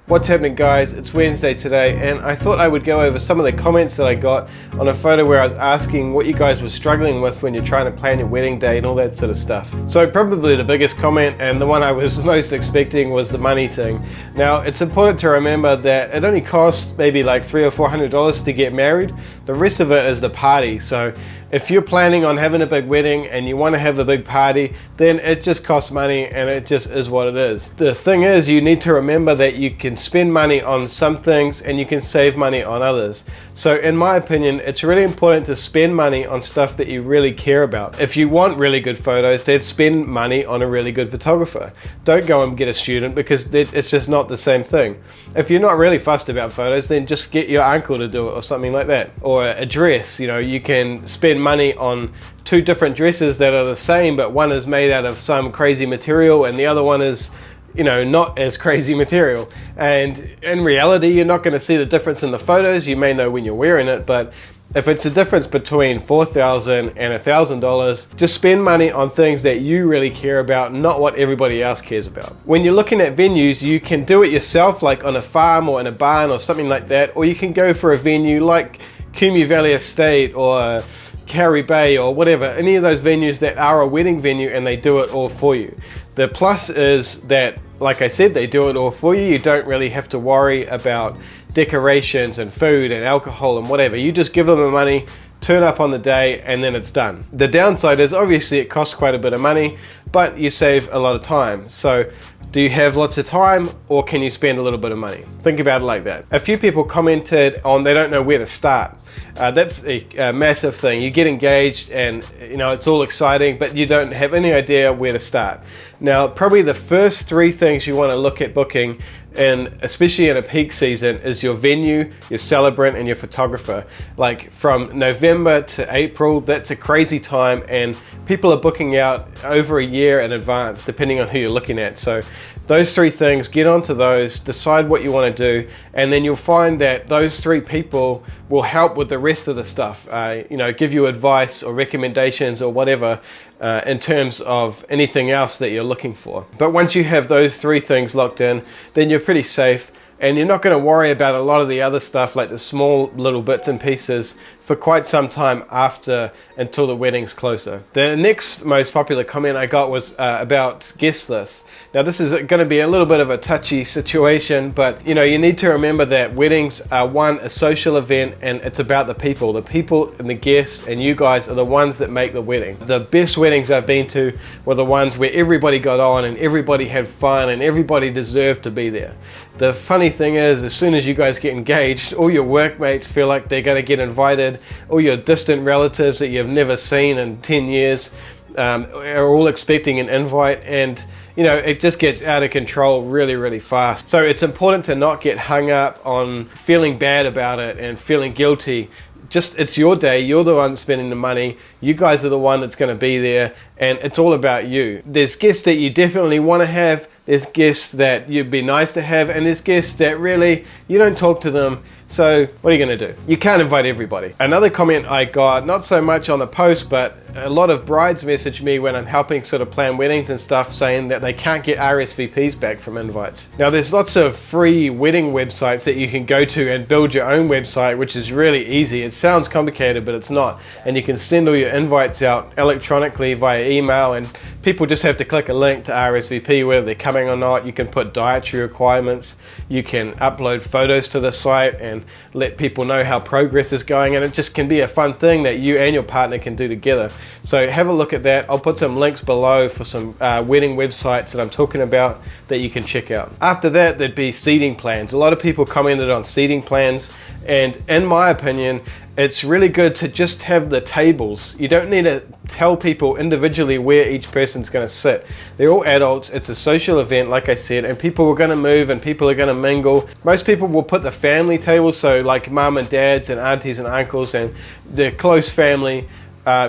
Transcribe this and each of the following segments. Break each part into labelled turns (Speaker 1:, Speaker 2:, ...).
Speaker 1: What's happening, guys? It's Wednesday today, and I thought I would go over some of the comments that I got on a photo where I was asking what you guys were struggling with when you're trying to plan your wedding day and all that sort of stuff. So probably the biggest comment, and the one I was most expecting, was the money thing. Now, it's important to remember that it only costs maybe like $300 or $400 to get married. The rest of it is the party. So if you're planning on having a big wedding and you want to have a big party, then it just costs money, and it just is what it is. The thing is, you need to remember that you can spend money on some things and you can save money on others. So in my opinion, it's really important to spend money on stuff that you really care about. If you want really good photos, then spend money on a really good photographer. Don't go and get a student, because it's just not the same thing. If you're not really fussed about photos, then just get your uncle to do it or something like that. Or a dress, you know, you can spend money on two different dresses that are the same, but one is made out of some crazy material and the other one is, you know, not as crazy material. And in reality, you're not going to see the difference in the photos. You may know when you're wearing it, but if it's a difference between $4,000 and $1,000, just spend money on things that you really care about, not what everybody else cares about. When you're looking at venues, you can do it yourself, like on a farm or in a barn or something like that, or you can go for a venue like Kumu Valley Estate or Carey Bay or whatever, any of those venues that are a wedding venue, and they do it all for you. The plus is that, like I said, they do it all for you. You don't really have to worry about decorations and food and alcohol and whatever. You just give them the money, turn up on the day, and then it's done. The downside is obviously it costs quite a bit of money, but you save a lot of time. So do you have lots of time, or can you spend a little bit of money? Think about it like that. A few people commented on they don't know where to start. That's a massive thing. You get engaged and, you know, it's all exciting, but you don't have any idea where to start. Now, probably the first three things you want to look at booking, and especially in a peak season, is your venue, your celebrant, and your photographer. Like from November to April, that's a crazy time, and people are booking out over a year in advance, depending on who you're looking at. So those three things, get onto those, decide what you want to do, and then you'll find that those three people will help with the rest of the stuff. You know, give you advice or recommendations or whatever in terms of anything else that you're looking for. But once you have those three things locked in, then you're pretty safe, and you're not going to worry about a lot of the other stuff, like the small little bits and pieces, for quite some time after, until the wedding's closer. The next most popular comment I got was about guest lists. Now, this is going to be a little bit of a touchy situation, but you know, you need to remember that weddings are a social event, and it's about the people. The people and the guests and you guys are the ones that make the wedding. The best weddings I've been to were the ones where everybody got on and everybody had fun and everybody deserved to be there. The funny thing is, as soon as you guys get engaged, all your workmates feel like they're going to get invited. All your distant relatives that you've never seen in 10 years are all expecting an invite, and you know, it just gets out of control really, really fast. So it's important to not get hung up on feeling bad about it and feeling guilty. Just, it's your day, you're the one spending the money, you guys are the one that's going to be there, and it's all about you. There's guests that you definitely want to have, there's guests that you'd be nice to have, and there's guests that really, you don't talk to them, so what are you going to do? You can't invite everybody. Another comment I got, not so much on the post, but a lot of brides message me when I'm helping sort of plan weddings and stuff, saying that they can't get RSVPs back from invites. Now, there's lots of free wedding websites that you can go to and build your own website, which is really easy. It sounds complicated, but it's not. And you can send all your invites out electronically via email, and people just have to click a link to RSVP, whether they're coming or not. You can put dietary requirements, you can upload photos to the site and let people know how progress is going, and it just can be a fun thing that you and your partner can do together. So have a look at that. I'll put some links below for some wedding websites that I'm talking about that you can check out. After that, there'd be seating plans. A lot of people commented on seating plans, and in my opinion, it's really good to just have the tables. You don't need to tell people individually where each person's going to sit. They're all adults, it's a social event, like I said, and people are going to move and people are going to mingle. Most people will put the family tables, so like mum and dads and aunties and uncles and the close family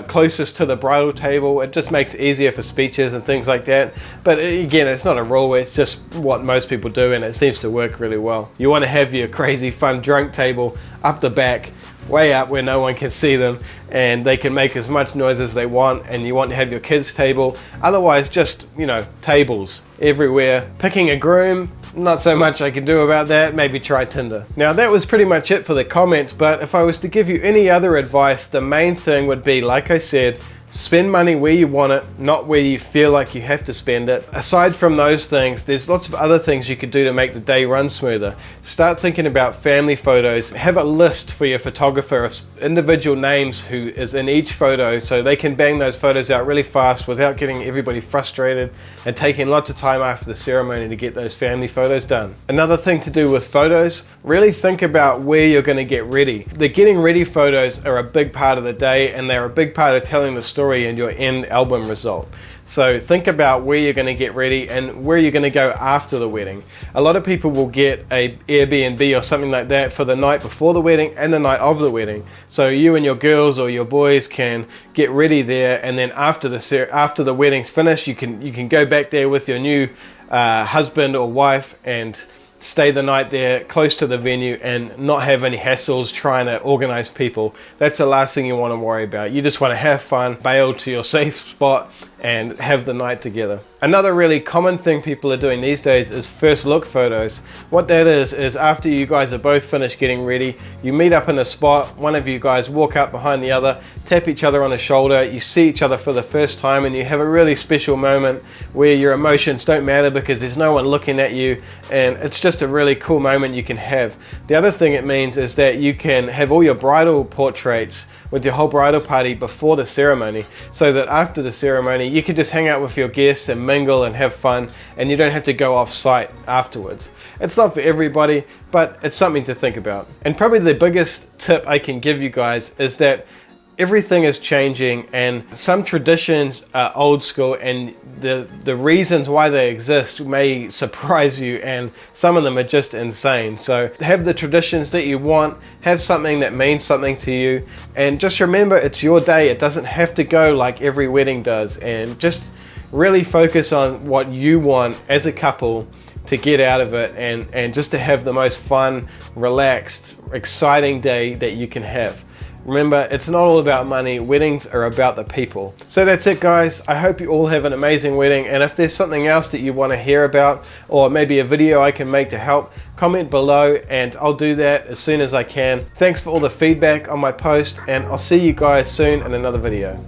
Speaker 1: closest to the bridal table. It just makes it easier for speeches and things like that. But again, it's not a rule, it's just what most people do, and it seems to work really well. You want to have your crazy fun drunk table up the back, way up where no one can see them, and they can make as much noise as they want, and you want to have your kids table. Otherwise, just, you know, tables everywhere. Picking a groom, not so much I can do about that. Maybe try Tinder. Now that was pretty much it for the comments, but if I was to give you any other advice, the main thing would be, like I said, spend money where you want it, not where you feel like you have to spend it. Aside from those things, there's lots of other things you could do to make the day run smoother. Start thinking about family photos. Have a list for your photographer of individual names who is in each photo, so they can bang those photos out really fast without getting everybody frustrated and taking lots of time after the ceremony to get those family photos done. Another thing to do with photos, really think about where you're going to get ready. The getting ready photos are a big part of the day, and they're a big part of telling the story and your end album result. So think about where you're going to get ready and where you're going to go after the wedding. A lot of people will get a Airbnb or something like that for the night before the wedding and the night of the wedding. So you and your girls or your boys can get ready there, and then after the wedding's finished, you can go back there with your new husband or wife and stay the night there close to the venue and not have any hassles trying to organize people. That's the last thing you want to worry about. You just want to have fun, bail to your safe spot and have the night together. Another really common thing people are doing these days is first look photos. What that is after you guys are both finished getting ready, you meet up in a spot, one of you guys walk up behind the other, tap each other on the shoulder, you see each other for the first time, and you have a really special moment where your emotions don't matter because there's no one looking at you, and it's just a really cool moment you can have. The other thing it means is that you can have all your bridal portraits with your whole bridal party before the ceremony, so that after the ceremony you can just hang out with your guests and mingle and have fun, and you don't have to go off site afterwards. It's not for everybody, but it's something to think about. And probably the biggest tip I can give you guys is that everything is changing, and some traditions are old school, and the reasons why they exist may surprise you, and some of them are just insane. So have the traditions that you want, have something that means something to you, and just remember it's your day. It doesn't have to go like every wedding does, and just really focus on what you want as a couple to get out of it, and just to have the most fun, relaxed, exciting day that you can have. Remember, it's not all about money. Weddings are about the people. So that's it, guys. I hope you all have an amazing wedding, and if there's something else that you want to hear about, or maybe a video I can make to help, comment below and I'll do that as soon as I can. Thanks for all the feedback on my post, and I'll see you guys soon in another video.